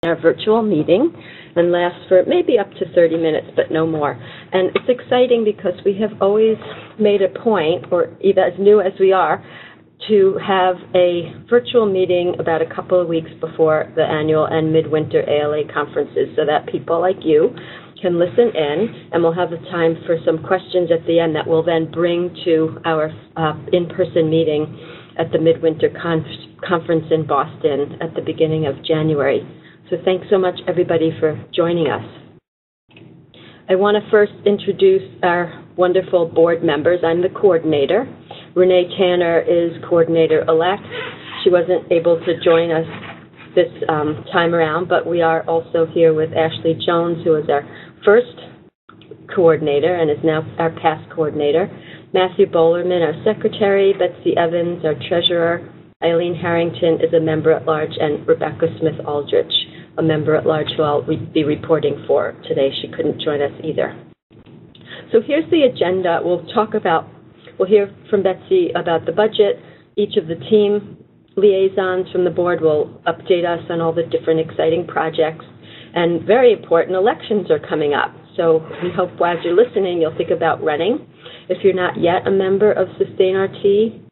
our virtual meeting and lasts for maybe up to 30 minutes, but no more. And it's exciting because we have always made a point, or even as new as we are, to have a virtual meeting about a couple of weeks before the annual and midwinter ALA conferences so that people like you can listen in, and we'll have the time for some questions at the end that we'll then bring to our in-person meeting at the midwinter conference in Boston at the beginning of January. So thanks so much, everybody, for joining us. I want to first introduce our wonderful board members. I'm the coordinator. Renee Tanner is coordinator-elect. She wasn't able to join us this time around, but we are also here with Ashley Jones, who is our first coordinator and is now our past coordinator. Matthew Bolerman, our secretary. Betsy Evans, our treasurer. Eileen Harrington is a member-at-large, and Rebecca Smith-Aldrich, a member-at-large who I'll be reporting for today. She couldn't join us either. So here's the agenda. We'll hear from Betsy about the budget. Each of the team liaisons from the board will update us on all the different exciting projects. And very important, elections are coming up. So we hope as you're listening, you'll think about running. If you're not yet a member of SustainRT,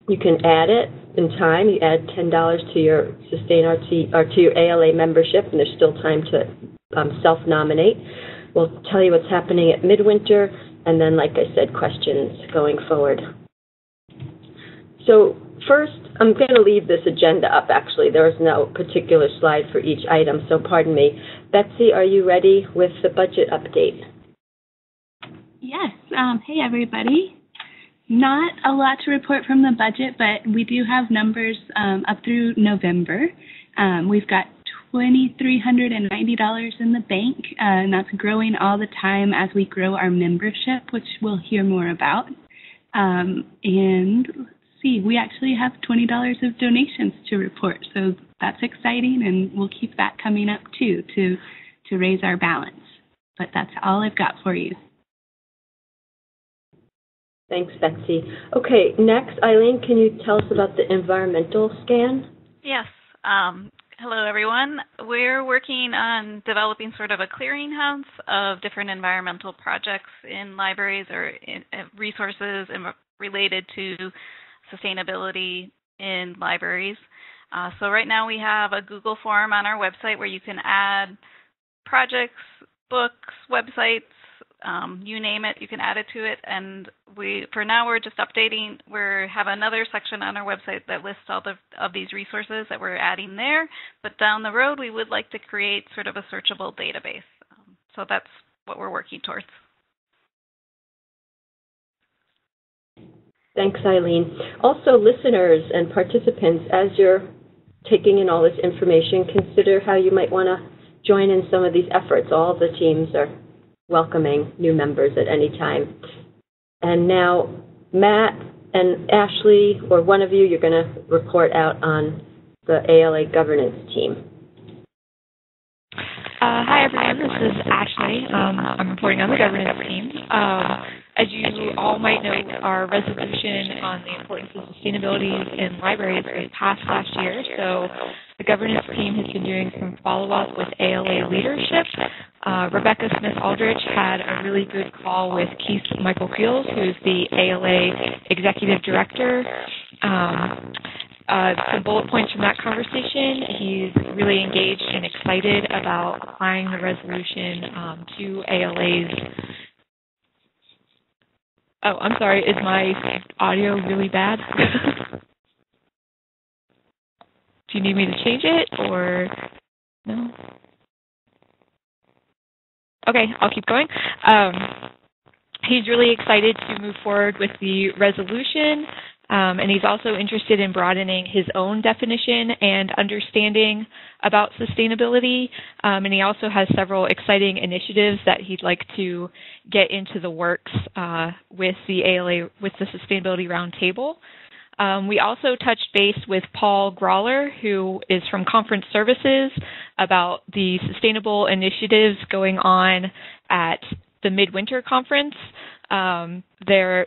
you can add it in time. You add $10 to your SustainRT or to your ALA membership, and there's still time to self-nominate. We'll tell you what's happening at midwinter, and then, like I said, questions going forward. So first, I'm going to leave this agenda up, actually. There is no particular slide for each item, so pardon me. Betsy, are you ready with the budget update? Yes. Hey, everybody. Not a lot to report from the budget, but we do have numbers up through November. We've got $2,390 in the bank, and that's growing all the time as we grow our membership, which we'll hear more about. And let's see, we actually have $20 of donations to report, so that's exciting, and we'll keep that coming up too to raise our balance. But that's all I've got for you. Thanks, Betsy. Okay, next, Eileen, can you tell us about the environmental scan? Yes. Hello, everyone. We're working on developing sort of a clearinghouse of different environmental projects in libraries or resources related to sustainability in libraries. So right now we have a Google form on our website where you can add projects, books, websites, you name it, you can add it to it. And for now, we're just updating. We have another section on our website that lists all of these resources that we're adding there. But down the road, we would like to create sort of a searchable database. So that's what we're working towards. Thanks, Eileen. Also, listeners and participants, as you're taking in all this information, consider how you might want to join in some of these efforts. All the teams are welcoming new members at any time. And now, Matt and Ashley, or one of you, you're going to report out on the ALA governance team. Hi, everyone. This is Ashley. I'm reporting on the governance team. As you all might know, our resolution on the importance of sustainability in libraries was passed last year, so the governance team has been doing some follow-up with ALA leadership. Rebecca Smith-Aldrich had a really good call with Keith Michael Fields, who's the ALA Executive Director. Some bullet points from that conversation. He's really engaged and excited about applying the resolution to ALA's. Oh, I'm sorry. Is my audio really bad? Do you need me to change it or no? Okay, I'll keep going. He's really excited to move forward with the resolution. And he's also interested in broadening his own definition and understanding about sustainability. And he also has several exciting initiatives that he'd like to get into the works with the ALA, with the Sustainability Roundtable. We also touched base with Paul Grawler, who is from Conference Services, about the sustainable initiatives going on at the Midwinter Conference. They're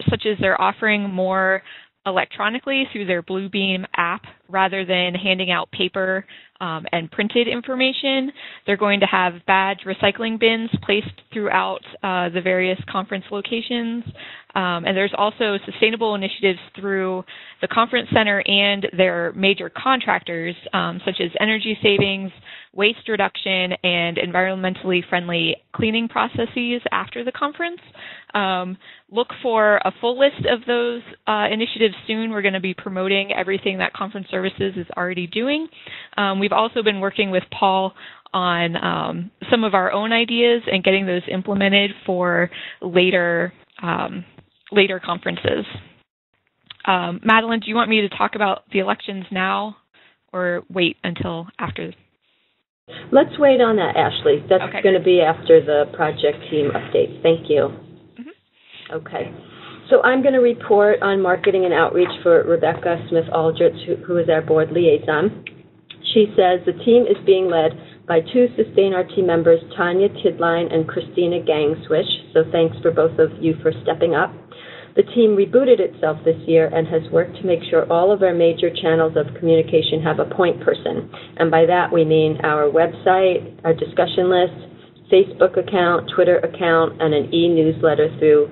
offering more electronically through their Bluebeam app rather than handing out paper and printed information. They're going to have badge recycling bins placed throughout the various conference locations. And there's also sustainable initiatives through the conference center and their major contractors, such as energy savings, waste reduction, and environmentally friendly cleaning processes after the conference. Look for a full list of those initiatives soon. We're going to be promoting everything that Conference Services is already doing. We've also been working with Paul on some of our own ideas and getting those implemented for later conferences. Madeline, do you want me to talk about the elections now or wait until after? Let's wait on that, Ashley. That's okay. Going to be after the project team update. Thank you. Mm-hmm. Okay. So I'm going to report on marketing and outreach for Rebecca Smith-Aldrich, who is our board liaison. She says the team is being led by two SustainRT members, Tanya Tidline and Christina Gangswish. So thanks for both of you for stepping up. The team rebooted itself this year and has worked to make sure all of our major channels of communication have a point person. And by that we mean our website, our discussion list, Facebook account, Twitter account, and an e-newsletter through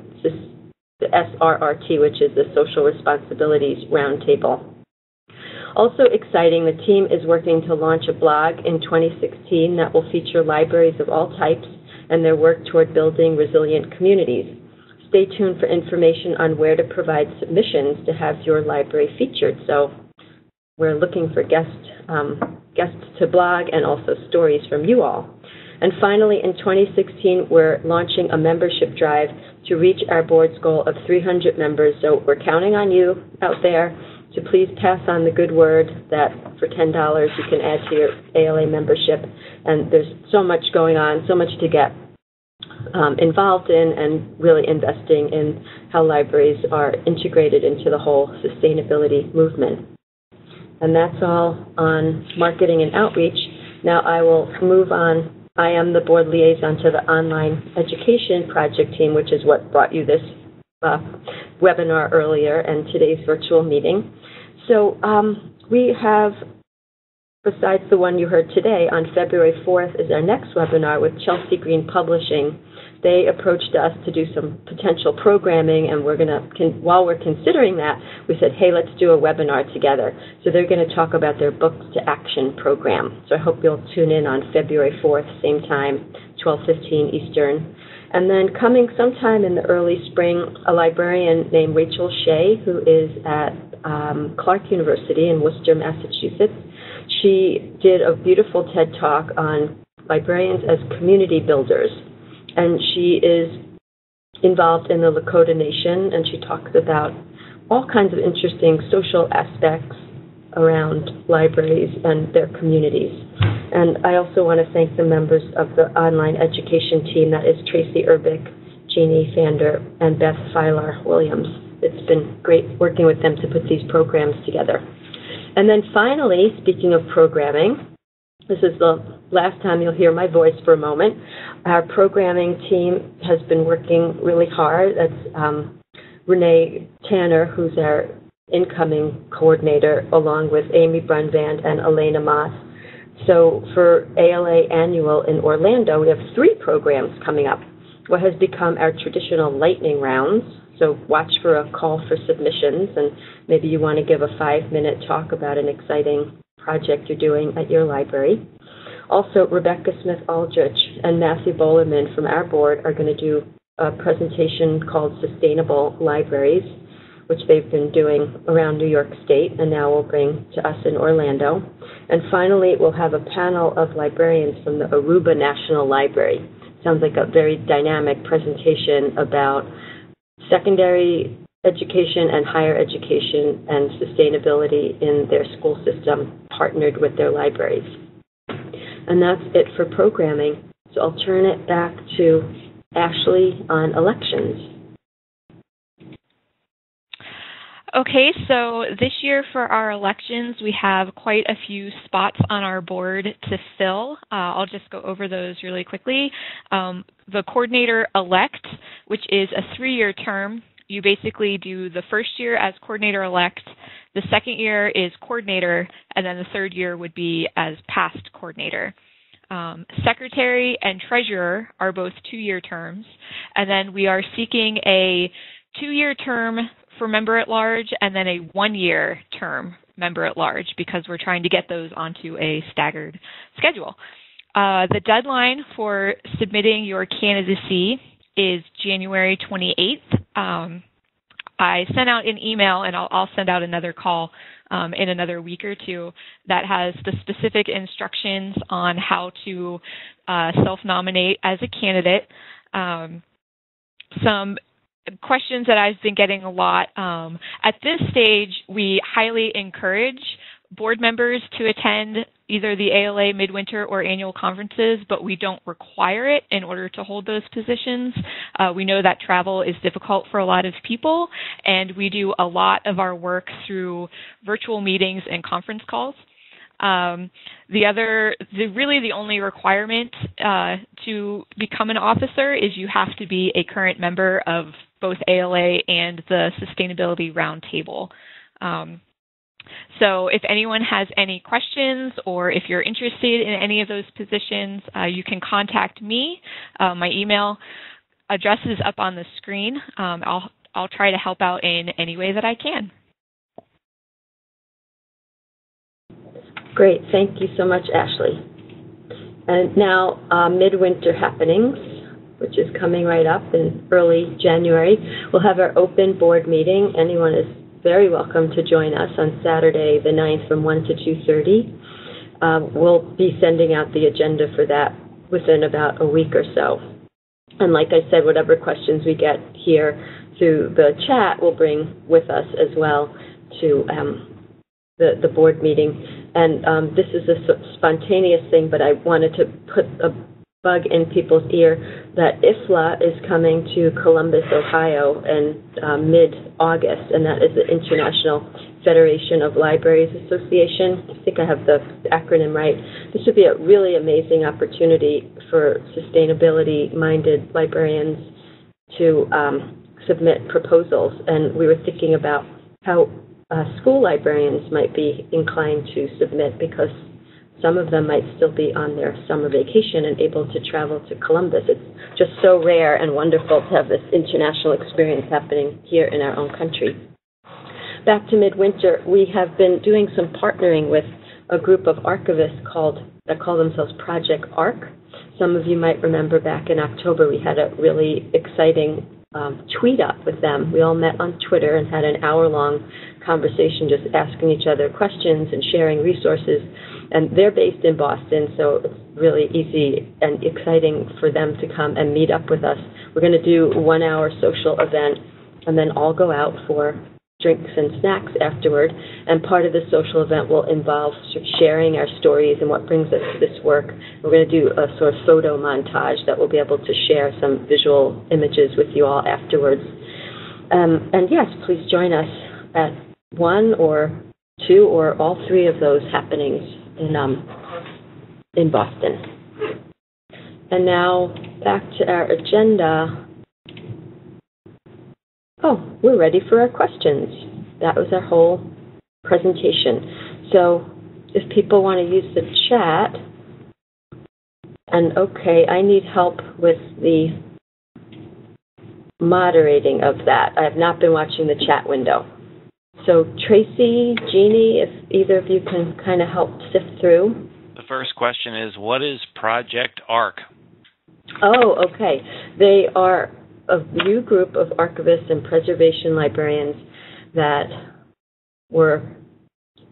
the SRRT, which is the Social Responsibilities Roundtable. Also exciting, the team is working to launch a blog in 2016 that will feature libraries of all types and their work toward building resilient communities. Stay tuned for information on where to provide submissions to have your library featured. So we're looking for guests to blog and also stories from you all. And finally, in 2016, we're launching a membership drive to reach our board's goal of 300 members. So we're counting on you out there to please pass on the good word that for $10 you can add to your ALA membership. And there's so much going on, so much to get involved in, and really investing in how libraries are integrated into the whole sustainability movement. And that's all on marketing and outreach. Now I will move on. I am the board liaison to the online education project team, which is what brought you this webinar earlier and today's virtual meeting. So we have, besides the one you heard today, on February 4th is our next webinar with Chelsea Green Publishing. They approached us to do some potential programming, and we're going to, while we're considering that, we said, hey, let's do a webinar together. So they're going to talk about their Books to Action program. So I hope you'll tune in on February 4th, same time, 12:15 Eastern. And then coming sometime in the early spring, a librarian named Rachel Shea, who is at Clark University in Worcester, Massachusetts. She did a beautiful TED Talk on librarians as community builders. And she is involved in the Lakota Nation, and she talks about all kinds of interesting social aspects around libraries and their communities. And I also want to thank the members of the online education team. That is Tracy Urbick, Jeannie Fander, and Beth Filar-Williams. It's been great working with them to put these programs together. And then finally, speaking of programming, this is the last time you'll hear my voice for a moment. Our programming team has been working really hard. That's Renee Tanner, who's our incoming coordinator, along with Amy Brunvand and Elena Moss. So for ALA Annual in Orlando, we have 3 programs coming up. What has become our traditional lightning rounds. So watch for a call for submissions, and maybe you want to give a 5-minute talk about an exciting project you're doing at your library. Also, Rebecca Smith-Aldrich and Matthew Bolerman from our board are going to do a presentation called Sustainable Libraries, which they've been doing around New York State and now will bring to us in Orlando. And finally, we'll have a panel of librarians from the Aruba National Library. Sounds like a very dynamic presentation about secondary education and higher education and sustainability in their school system partnered with their libraries. And that's it for programming. So I'll turn it back to Ashley on elections. Okay, so this year for our elections, we have quite a few spots on our board to fill. I'll just go over those really quickly. The coordinator-elect, which is a 3-year term. You basically do the first year as coordinator-elect, The second year is coordinator, and then the third year would be as past coordinator. Secretary and treasurer are both 2-year terms, and then we are seeking a 2-year term for member at large and then a 1-year term member at large, because we're trying to get those onto a staggered schedule. The deadline for submitting your candidacy is January 28th. I sent out an email, and I'll send out another call in another week or two that has the specific instructions on how to self-nominate as a candidate. Some questions that I've been getting a lot. At this stage, we highly encourage board members to attend either the ALA midwinter or annual conferences, but we don't require it in order to hold those positions. We know that travel is difficult for a lot of people, and we do a lot of our work through virtual meetings and conference calls. The only requirement to become an officer is you have to be a current member of both ALA and the Sustainability Roundtable. So if anyone has any questions, or if you're interested in any of those positions, you can contact me. My email address is up on the screen. I'll try to help out in any way that I can. Great. Thank you so much, Ashley. And now, Midwinter Happenings, which is coming right up in early January. We'll have our open board meeting. Anyone is very welcome to join us on Saturday the 9th from 1 to 2:30. We'll be sending out the agenda for that within about a week or so. And like I said, whatever questions we get here through the chat, we'll bring with us as well to the board meeting. And this is a spontaneous thing, but I wanted to put a bug in people's ear that IFLA is coming to Columbus, Ohio in mid-August, and that is the International Federation of Libraries Association. I think I have the acronym right. This would be a really amazing opportunity for sustainability-minded librarians to submit proposals, and we were thinking about how school librarians might be inclined to submit, because some of them might still be on their summer vacation and able to travel to Columbus. It's just so rare and wonderful to have this international experience happening here in our own country. Back to Midwinter, we have been doing some partnering with a group of archivists that call themselves Project ARC. Some of you might remember back in October we had a really exciting tweet up with them. We all met on Twitter and had an hour-long conversation just asking each other questions and sharing resources. And they're based in Boston, so it's really easy and exciting for them to come and meet up with us. We're going to do a 1-hour social event and then all go out for drinks and snacks afterward. And part of the social event will involve sharing our stories and what brings us to this work. We're going to do a sort of photo montage that we'll be able to share some visual images with you all afterwards. And yes, please join us at 1 or 2 or all 3 of those happenings in Boston. And now back to our agenda. Oh, we're ready for our questions. That was our whole presentation. So if people want to use the chat, and okay, I need help with the moderating of that. I have not been watching the chat window. So Tracy, Jeannie, if either of you can kind of help sift through. The first question is, what is Project ARC? Oh, okay. They are a new group of archivists and preservation librarians that were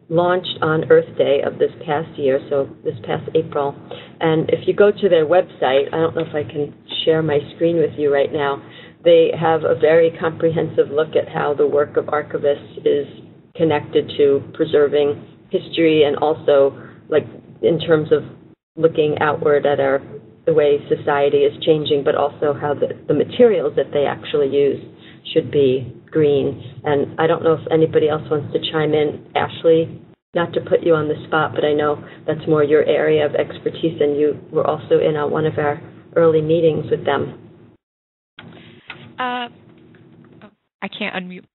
launched on Earth Day of this past year, so this past April. And if you go to their website, I don't know if I can share my screen with you right now, they have a very comprehensive look at how the work of archivists is connected to preserving history, and also like in terms of looking outward at the way society is changing, but also how the materials that they actually use should be green. And I don't know if anybody else wants to chime in. Ashley, not to put you on the spot, but I know that's more your area of expertise, and you were also in one of our early meetings with them. I can't unmute.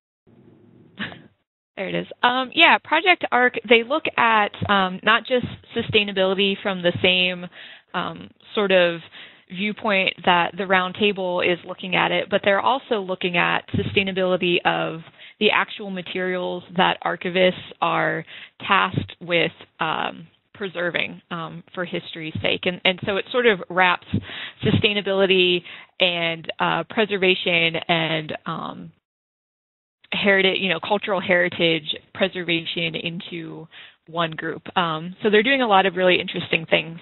There it is. Yeah, Project ARC, they look at not just sustainability from the same sort of viewpoint that the roundtable is looking at it, but they're also looking at sustainability of the actual materials that archivists are tasked with preserving for history's sake. And so it sort of wraps sustainability and preservation and heritage, cultural heritage preservation into one group. So they're doing a lot of really interesting things.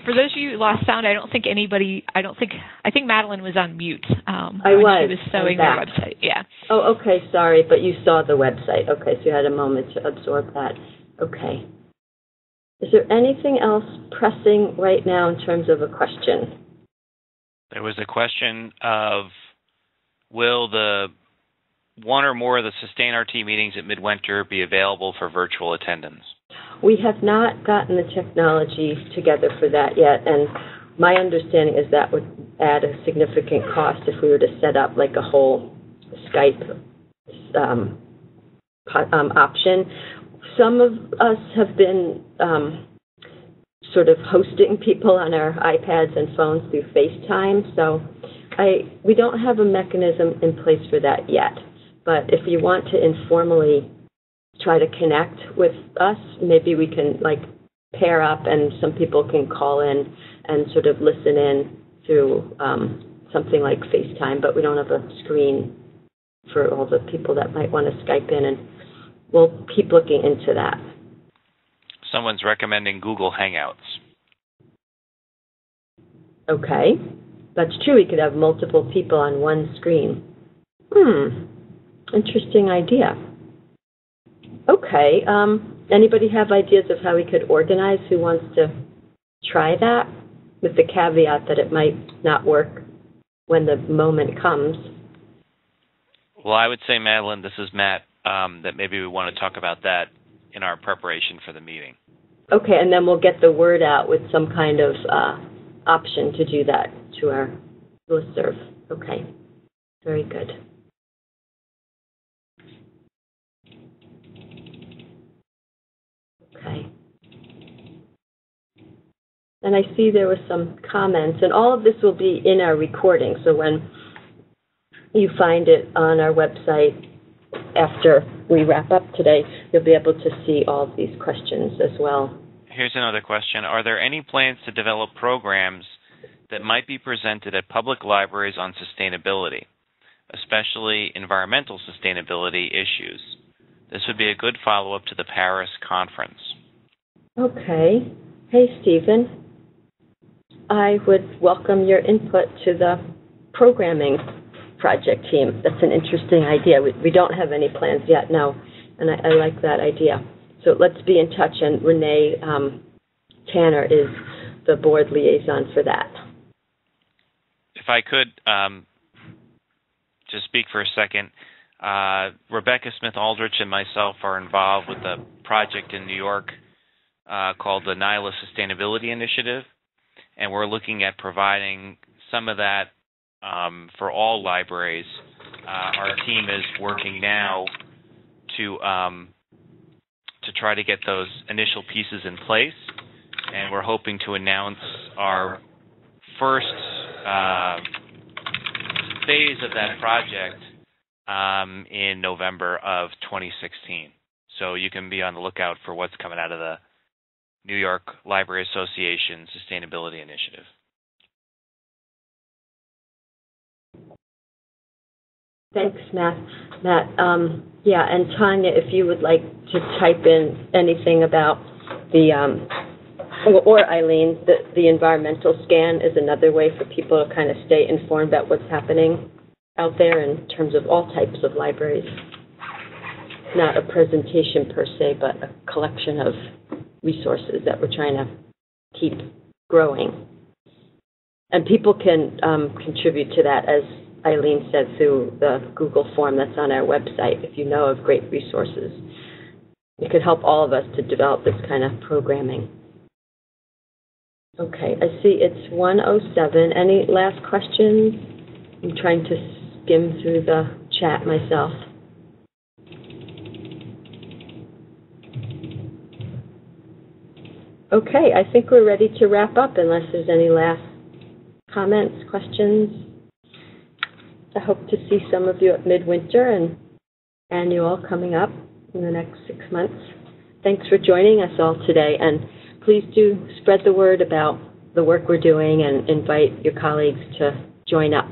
For those of you who lost sound, I think Madeline was on mute. I was. She was showing their website. Yeah. Oh, okay, sorry, but you saw the website. Okay, so you had a moment to absorb that. Okay. Is there anything else pressing right now in terms of a question? There was a question of, will the one or more of the SustainRT meetings at Midwinter be available for virtual attendance? We have not gotten the technology together for that yet, and my understanding is that would add a significant cost if we were to set up like a whole Skype option. Some of us have been sort of hosting people on our iPads and phones through FaceTime, so we don't have a mechanism in place for that yet. But if you want to informally try to connect with us, maybe we can pair up and some people can call in and sort of listen in through something like FaceTime, but we don't have a screen for all the people that might want to Skype in, and we'll keep looking into that. Someone's recommending Google Hangouts. Okay, that's true. We could have multiple people on one screen. Interesting idea. Okay, anybody have ideas of how we could organize? Who wants to try that? With the caveat that it might not work when the moment comes. Well, I would say, Madeline, this is Matt, that maybe we want to talk about that in our preparation for the meeting. Okay, and then we'll get the word out with some kind of option to do that to our listserv. Okay, very good. Okay. And I see there were some comments, and all of this will be in our recording, so when you find it on our website after we wrap up today, you'll be able to see all of these questions as well. Here's another question. Are there any plans to develop programs that might be presented at public libraries on sustainability, especially environmental sustainability issues? This would be a good follow-up to the Paris conference. Okay. Hey, Stephen. I would welcome your input to the programming project team. That's an interesting idea. We don't have any plans yet, no, and I like that idea. So let's be in touch, and Renee Tanner is the board liaison for that. If I could just speak for a second, Rebecca Smith-Aldrich and myself are involved with a project in New York called the NILA Sustainability Initiative, and we're looking at providing some of that for all libraries our team is working now to try to get those initial pieces in place, and we're hoping to announce our first phase of that project in November of 2016. So you can be on the lookout for what's coming out of the New York Library Association Sustainability Initiative. Thanks, Matt. Yeah, and Tanya, if you would like to type in anything about the, or Eileen, the environmental scan is another way for people to kind of stay informed about what's happening out there in terms of all types of libraries. Not a presentation per se, but a collection of resources that we're trying to keep growing. And people can contribute to that, as Eileen said, through the Google form that's on our website. If you know of great resources, it could help all of us to develop this kind of programming. Okay, I see it's 1:07. Any last questions? I'm trying to skim through the chat myself. Okay, I think we're ready to wrap up unless there's any last comments, questions. I hope to see some of you at Midwinter and Annual coming up in the next 6 months. Thanks for joining us all today, and please do spread the word about the work we're doing and invite your colleagues to join up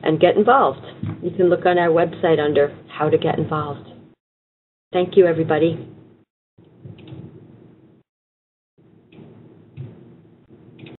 and get involved. You can look on our website under How to Get Involved. Thank you, everybody.